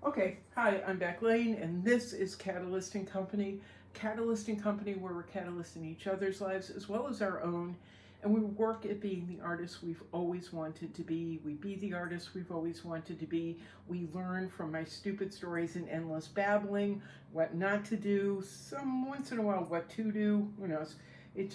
Okay, hi, I'm Beck Lane, and this is Catalyst and Company. Catalyst and Company, where we're catalysting each other's lives as well as our own, and we work at being the artists we've always wanted to be. We be the artists we've always wanted to be. We learn from my stupid stories and endless babbling, what not to do, some once in a while what to do, who knows. It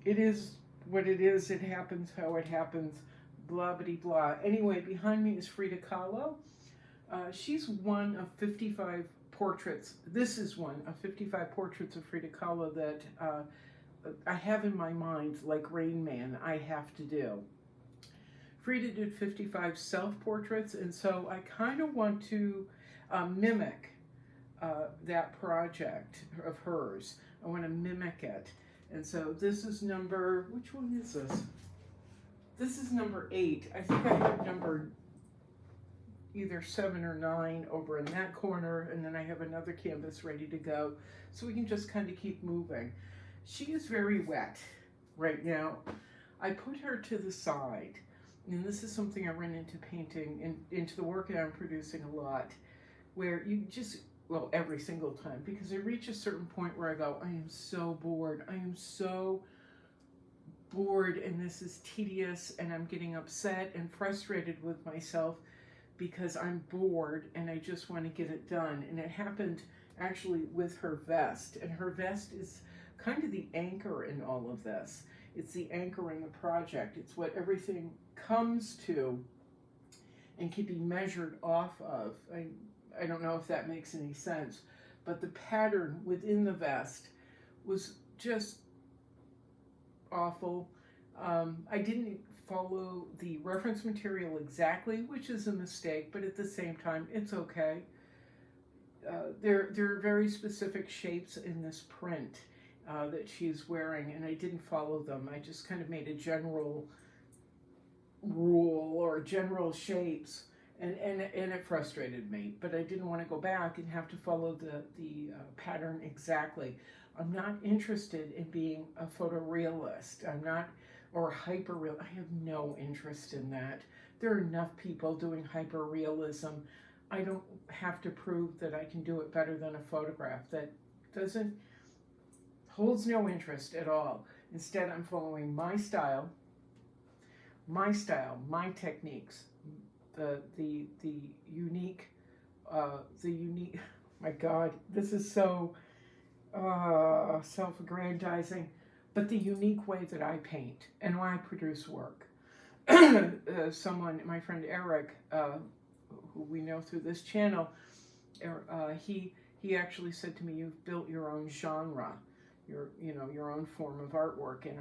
is what it is, it happens how it happens, blah, blah, blah. Anyway, behind me is Frida Kahlo. She's one of 55 portraits. This is one of 55 portraits of Frida Kahlo that I have in my mind, like Rain Man, I have to do. Frida did 55 self-portraits, and so I kind of want to mimic that project of hers. I want to mimic it. And so this is number, which one is this? This is number 8. I think I have number either 7 or 9 over in that corner, and then I have another canvas ready to go, so we can just kind of keep moving. She is very wet right now. I put her to the side, and this is something I run into painting and into the work that I'm producing a lot, where you just, well, every single time, because I reach a certain point where I go, I am so bored. I am so bored, and this is tedious, and I'm getting upset and frustrated with myself because I'm bored and I just want to get it done. And it happened actually with her vest, and her vest is kind of the anchor in all of this. It's the anchor in the project. It's what everything comes to and can be measured off of. I don't know if that makes any sense, but the pattern within the vest was just awful. I didn't follow the reference material exactly, which is a mistake, but at the same time, it's okay. There are very specific shapes in this print that she's wearing, and I didn't follow them. I just kind of made a general rule or general shapes, and it frustrated me, but I didn't want to go back and have to follow the pattern exactly. I'm not interested in being a photorealist. I'm not, or hyper-real. I have no interest in that. There are enough people doing hyper-realism. I don't have to prove that I can do it better than a photograph. That holds no interest at all. Instead, I'm following my style, my techniques, the unique, my God, this is so self-aggrandizing, but the unique way that I paint and why I produce work. Someone, my friend Eric, who we know through this channel, he actually said to me, "You've built your own genre, your own form of artwork," and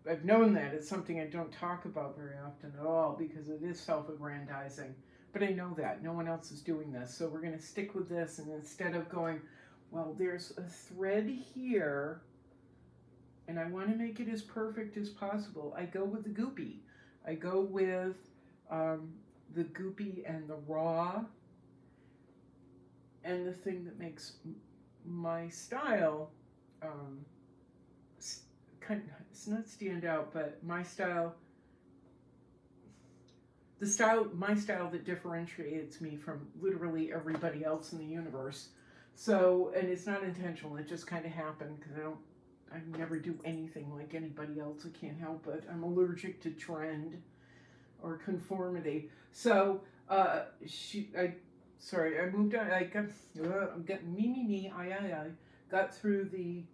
I've known that. It's something I don't talk about very often at all because it is self-aggrandizing. But I know that no one else is doing this, so we're going to stick with this. And instead of going, well, there's a thread here, and I want to make it as perfect as possible, I go with the goopy. I go with the goopy and the raw, and the thing that makes my style it's not stand out, but my style that differentiates me from literally everybody else in the universe. So, and it's not intentional, it just kind of happened because I never do anything like anybody else. I can't help it. I'm allergic to trend or conformity. So, I moved on. I got through the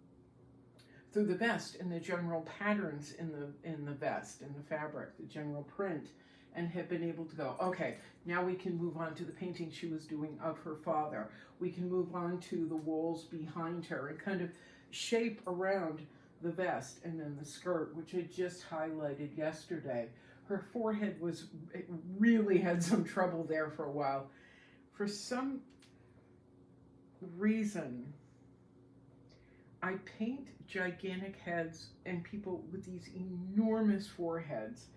vest and the general patterns in the vest and the fabric, the general print, and have been able to go, okay, now we can move on to the painting she was doing of her father. We can move on to the walls behind her and kind of shape around the vest, and then the skirt, which I just highlighted yesterday. Her forehead it really had some trouble there for a while. For some reason, I paint gigantic heads and people with these enormous foreheads.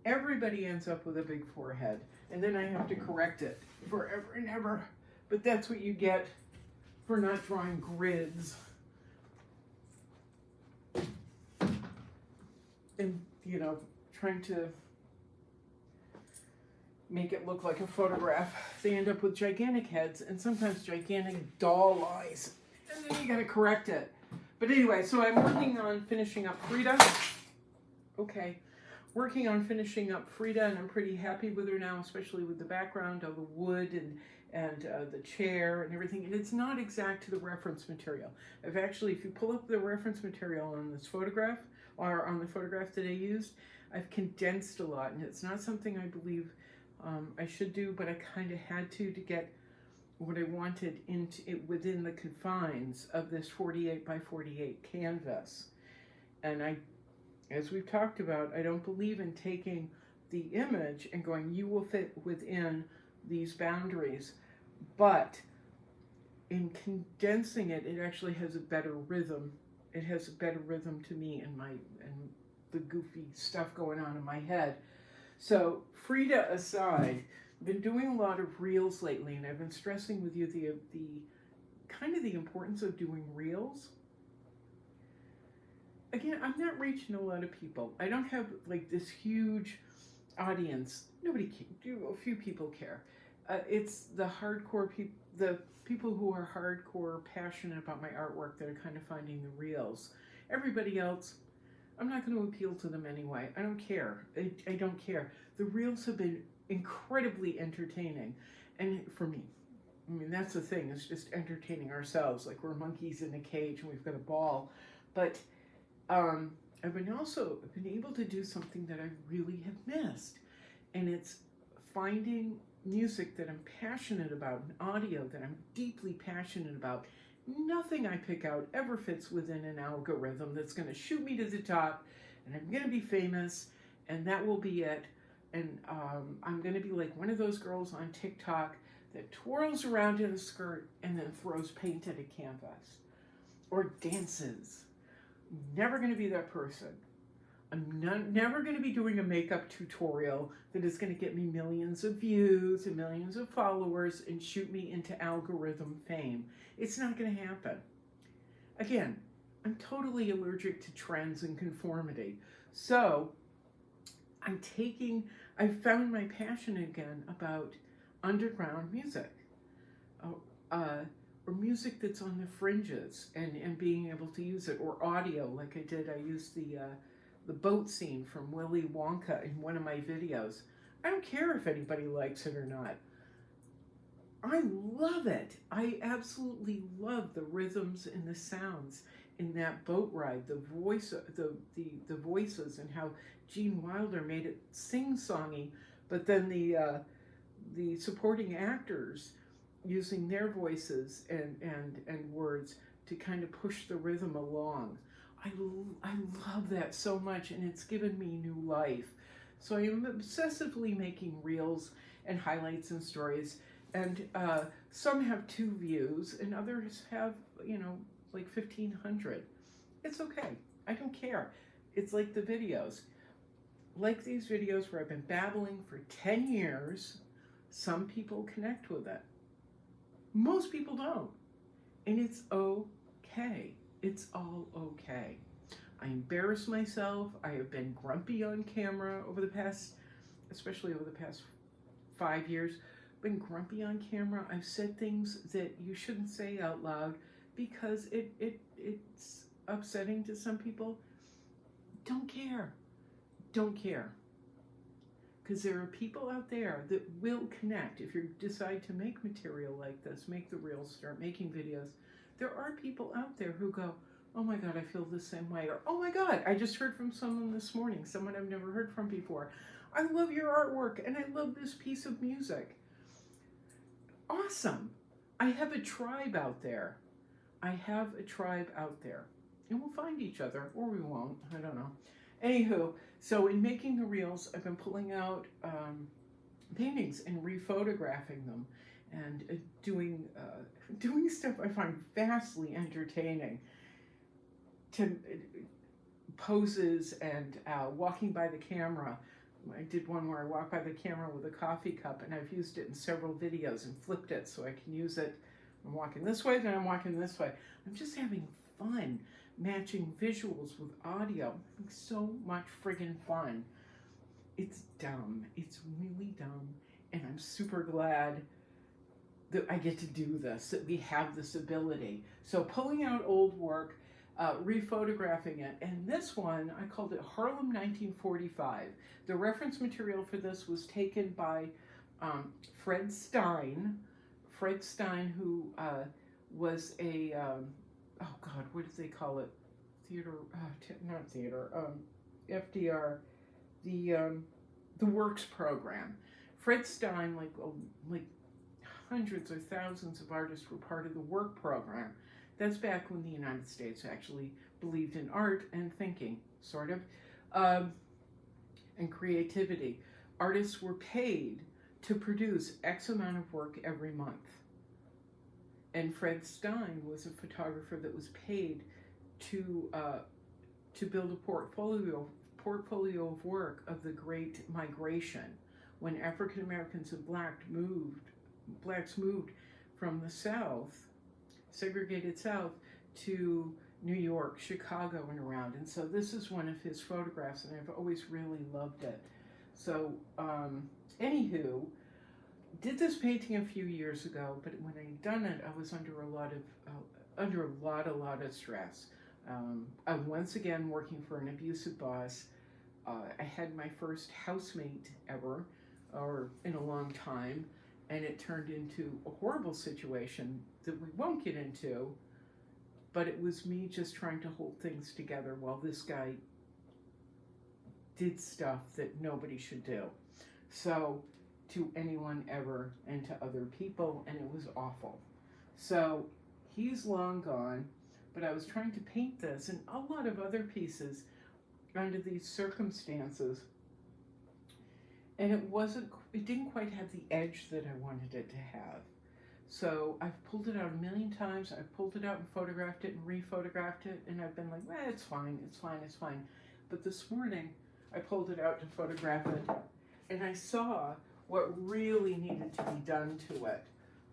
Everybody ends up with a big forehead, and then I have to correct it forever and ever. But that's what you get for not drawing grids. And, trying to make it look like a photograph. They end up with gigantic heads and sometimes gigantic doll eyes. And then you gotta correct it. But anyway, so I'm working on finishing up Frida. Okay. Working on finishing up Frida, and I'm pretty happy with her now, especially with the background, all the wood and the chair and everything. And it's not exact to the reference material. I've actually, if you pull up the reference material on this photograph, or on the photograph that I used, I've condensed a lot, and it's not something I believe I should do, but I kind of had to get what I wanted into it within the confines of this 48 by 48 canvas. And as we've talked about, I don't believe in taking the image and going, you will fit within these boundaries, but in condensing it, it actually has a better rhythm. It has a better rhythm to me and the goofy stuff going on in my head. So Frida aside, I've been doing a lot of reels lately, and I've been stressing with you the kind of the importance of doing reels. Again, I'm not reaching a lot of people. I don't have like this huge audience. Nobody can, a few people care. It's the hardcore people, the people who are hardcore passionate about my artwork that are kind of finding the reels. Everybody else, I'm not going to appeal to them anyway. I don't care. I don't care. The reels have been incredibly entertaining. And for me, I mean, that's the thing. It's just entertaining ourselves. Like we're monkeys in a cage and we've got a ball. But I've been able to do something that I really have missed. And it's finding music that I'm passionate about, and audio that I'm deeply passionate about. Nothing I pick out ever fits within an algorithm that's going to shoot me to the top, and I'm going to be famous, and that will be it. And I'm going to be like one of those girls on TikTok that twirls around in a skirt and then throws paint at a canvas or dances. Never going to be that person. I'm never going to be doing a makeup tutorial that is going to get me millions of views and millions of followers and shoot me into algorithm fame. It's not going to happen. Again, I'm totally allergic to trends and conformity. So I found my passion again about underground music, or music that's on the fringes and being able to use it, or audio like I did. I used the boat scene from Willy Wonka in one of my videos. I don't care if anybody likes it or not. I love it. I absolutely love the rhythms and the sounds in that boat ride, the voices, and how Gene Wilder made it sing-songy, but then the supporting actors using their voices and words to kind of push the rhythm along. I love that so much, and it's given me new life. So I am obsessively making reels and highlights and stories, and some have 2 views, and others have, like 1,500. It's okay. I don't care. It's like the videos. Like these videos where I've been babbling for 10 years, some people connect with it. Most people don't. And it's okay. It's all okay. I embarrass myself. I have been grumpy on camera especially over the past 5 years. I've been grumpy on camera. I've said things that you shouldn't say out loud because it's upsetting to some people. Don't care. Don't care. Because there are people out there that will connect. If you decide to make material like this, make the reels, start making videos, there are people out there who go, oh my God, I feel the same way. Or, oh my God, I just heard from someone this morning, someone I've never heard from before. I love your artwork and I love this piece of music. Awesome. I have a tribe out there. I have a tribe out there. And we'll find each other, or we won't. I don't know. Anywho, so in making the reels, I've been pulling out paintings and rephotographing them and doing stuff I find vastly entertaining. Poses and walking by the camera. I did one where I walked by the camera with a coffee cup, and I've used it in several videos and flipped it so I can use it. I'm walking this way, then I'm walking this way. I'm just having fun matching visuals with audio. I'm having so much friggin' fun. It's dumb. It's really dumb. I'm super glad that I get to do this, that we have this ability. So pulling out old work, rephotographing it, and this one, I called it Harlem 1945. The reference material for this was taken by Fred Stein. Fred Stein, who was a, oh God, what did they call it? Theater, not theater, FDR, the Works program. Fred Stein, like hundreds or thousands of artists were part of the Work program. That's back when the United States actually believed in art and thinking, sort of, and creativity. Artists were paid to produce X amount of work every month. And Fred Stein was a photographer that was paid to build a portfolio of work of the Great Migration, when African Americans and blacks moved from the South, segregated South, to New York, Chicago, and around. And so this is one of his photographs, and I've always really loved it. So, anywho, did this painting a few years ago, but when I'd done it, I was under a lot of stress. I'm once again working for an abusive boss. I had my first housemate ever, or in a long time, and it turned into a horrible situation that we won't get into, but it was me just trying to hold things together while this guy did stuff that nobody should do. So, to anyone ever and to other people, and it was awful. So, he's long gone, but I was trying to paint this and a lot of other pieces under these circumstances, and it didn't quite have the edge that I wanted it to have. So I've pulled it out a million times. I've pulled it out and photographed it and rephotographed it, and I've been like, it's fine. But this morning, I pulled it out to photograph it, and I saw what really needed to be done to it.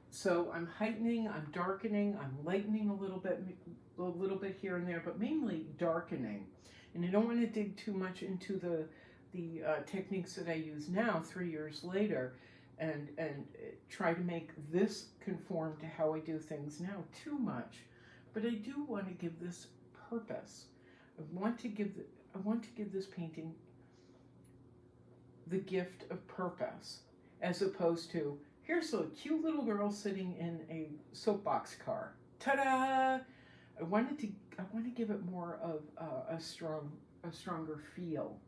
So I'm heightening, I'm darkening, I'm lightening a little bit here and there, but mainly darkening. And I don't want to dig too much into the techniques that I use now, 3 years later, and try to make this conform to how I do things now too much. But I do want to give this purpose. I want to give this painting the gift of purpose, as opposed to, here's a cute little girl sitting in a soapbox car. Ta-da! I want to give it more of a stronger feel.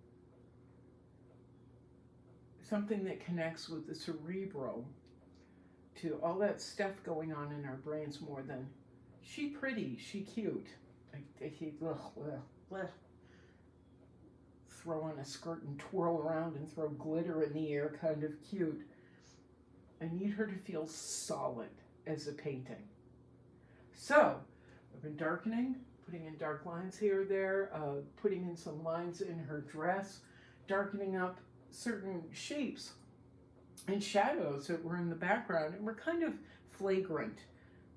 Something that connects with the cerebral, to all that stuff going on in our brains, more than she pretty, she cute. Throw on a skirt and twirl around and throw glitter in the air, kind of cute. I need her to feel solid as a painting. So, I've been darkening, putting in dark lines here or there, putting in some lines in her dress, darkening up certain shapes and shadows that were in the background and were kind of flagrant.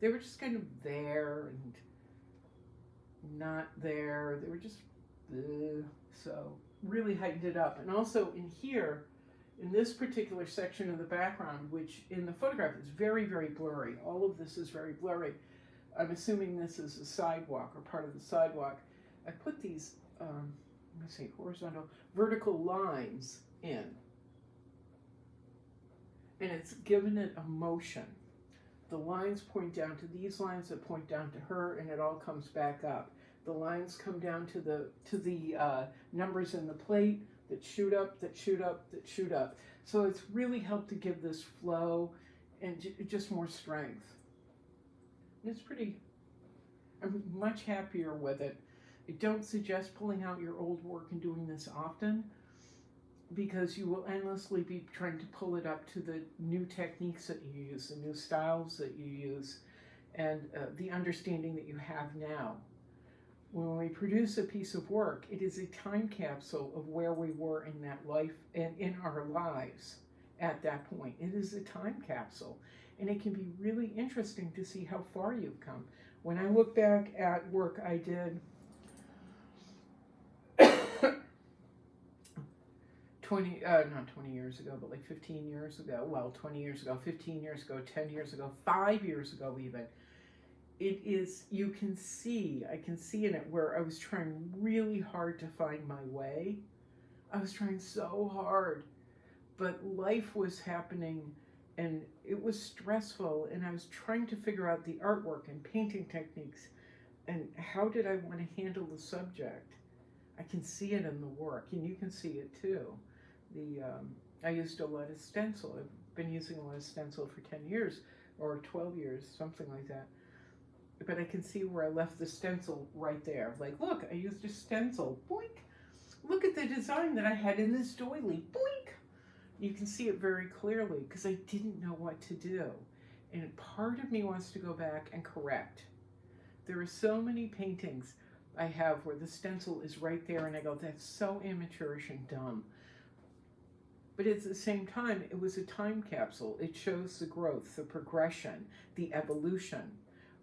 They were just kind of there and not there. They were just, so really heightened it up. And also in here, in this particular section of the background, which in the photograph is very, very blurry. All of this is very blurry. I'm assuming this is a sidewalk or part of the sidewalk. I put these, horizontal, vertical lines in. And it's given it a motion. The lines point down to these lines that point down to her, and it all comes back up. The lines come down to the numbers in the plate that shoot up, that shoot up, that shoot up. So it's really helped to give this flow and just more strength. It's pretty, I'm much happier with it. I don't suggest pulling out your old work and doing this often, because you will endlessly be trying to pull it up to the new techniques that you use, the new styles that you use, and the understanding that you have now. When we produce a piece of work, it is a time capsule of where we were in that life and in our lives at that point. It is a time capsule, and it can be really interesting to see how far you've come. When I look back at work I did not 20 years ago, but like 15 years ago. Well, 20 years ago, 15 years ago, 10 years ago, 5 years ago even. It is, I can see in it where I was trying really hard to find my way. I was trying so hard, but life was happening and it was stressful, and I was trying to figure out the artwork and painting techniques and how did I want to handle the subject. I can see it in the work, and you can see it too. I used a lot of stencil. I've been using a lot of stencil for 10 years or 12 years, something like that. But I can see where I left the stencil right there. Like, look, I used a stencil. Boink! Look at the design that I had in this doily. Boink! You can see it very clearly because I didn't know what to do. And part of me wants to go back and correct. There are so many paintings I have where the stencil is right there and I go, that's so amateurish and dumb. But at the same time, it was a time capsule. It shows the growth, the progression, the evolution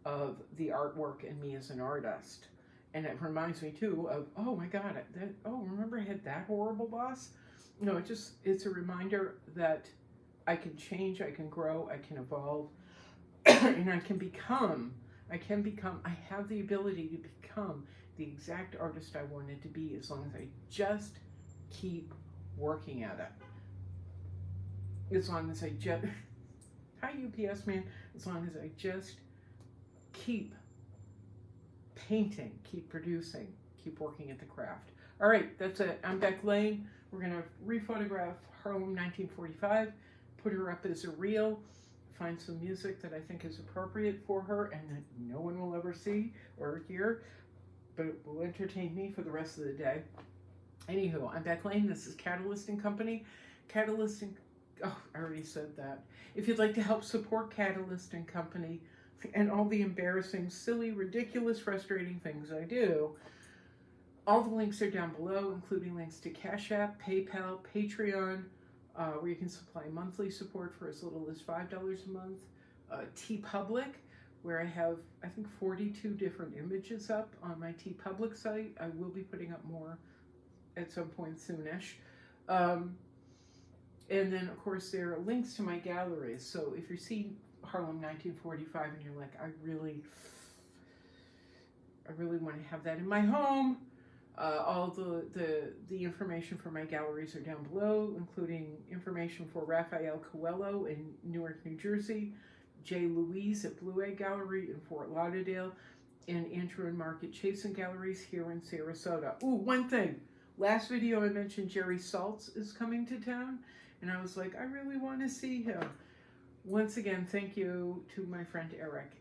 of the artwork and me as an artist. And it reminds me too of, oh my God, remember I had that horrible boss? No, it's a reminder that I can change, I can grow, I can evolve, and I have the ability to become the exact artist I wanted to be as long as I just keep working at it. As long as I just, hi UPS man, as long as I just keep painting, keep producing, keep working at the craft. All right, that's it. I'm Beck Lane. We're going to rephotograph Harlem 1945, put her up as a reel, find some music that I think is appropriate for her and that no one will ever see or hear, but it will entertain me for the rest of the day. Anywho, I'm Beck Lane. This is Catalyst & Company. I already said that. If you'd like to help support Catalyst & Company and all the embarrassing, silly, ridiculous, frustrating things I do, all the links are down below, including links to Cash App, PayPal, Patreon, where you can supply monthly support for as little as $5 a month. TeePublic, where I have, I think, 42 different images up on my TeePublic site. I will be putting up more at some point soonish. And then, of course, there are links to my galleries. So if you're seeing Harlem 1945 and you're like, I really want to have that in my home, all the information for my galleries are down below, including information for Raphael Coelho in Newark, New Jersey, J. Louise at Blue Egg Gallery in Fort Lauderdale, and Andrew and Market Chasen Galleries here in Sarasota. Ooh, one thing. Last video I mentioned Jerry Saltz is coming to town, and I was like, I really want to see him. Once again, thank you to my friend Eric.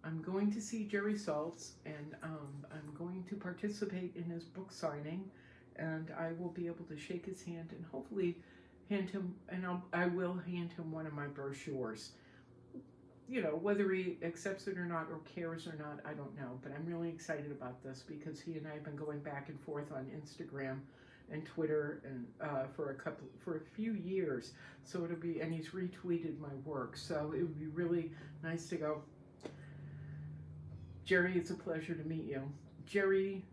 I'm going to see Jerry Saltz, and I'm going to participate in his book signing, and I will be able to shake his hand and hopefully hand him, and I will hand him one of my brochures. You know, whether he accepts it or not, or cares or not, I don't know, but I'm really excited about this because he and I have been going back and forth on Instagram and Twitter and for a few years. So it'll be, and he's retweeted my work, so it would be really nice to go, Jerry, it's a pleasure to meet you. Jerry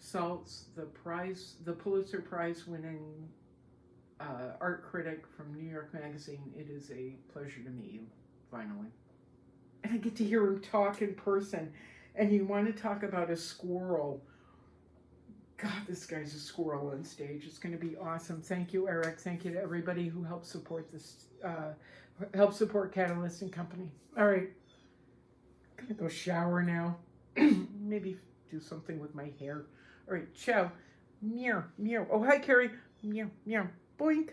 Saltz, the Pulitzer Prize winning art critic from New York Magazine. It is a pleasure to meet you, finally. And I get to hear him talk in person. And you want to talk about a squirrel. God, this guy's a squirrel on stage. It's going to be awesome. Thank you, Eric. Thank you to everybody who helped support this, help support Catalyst & Company. All right. I'm going to go shower now. Maybe do something with my hair. All right, ciao. Meow, meow. Oh, hi, Carrie. Meow, meow. Boink.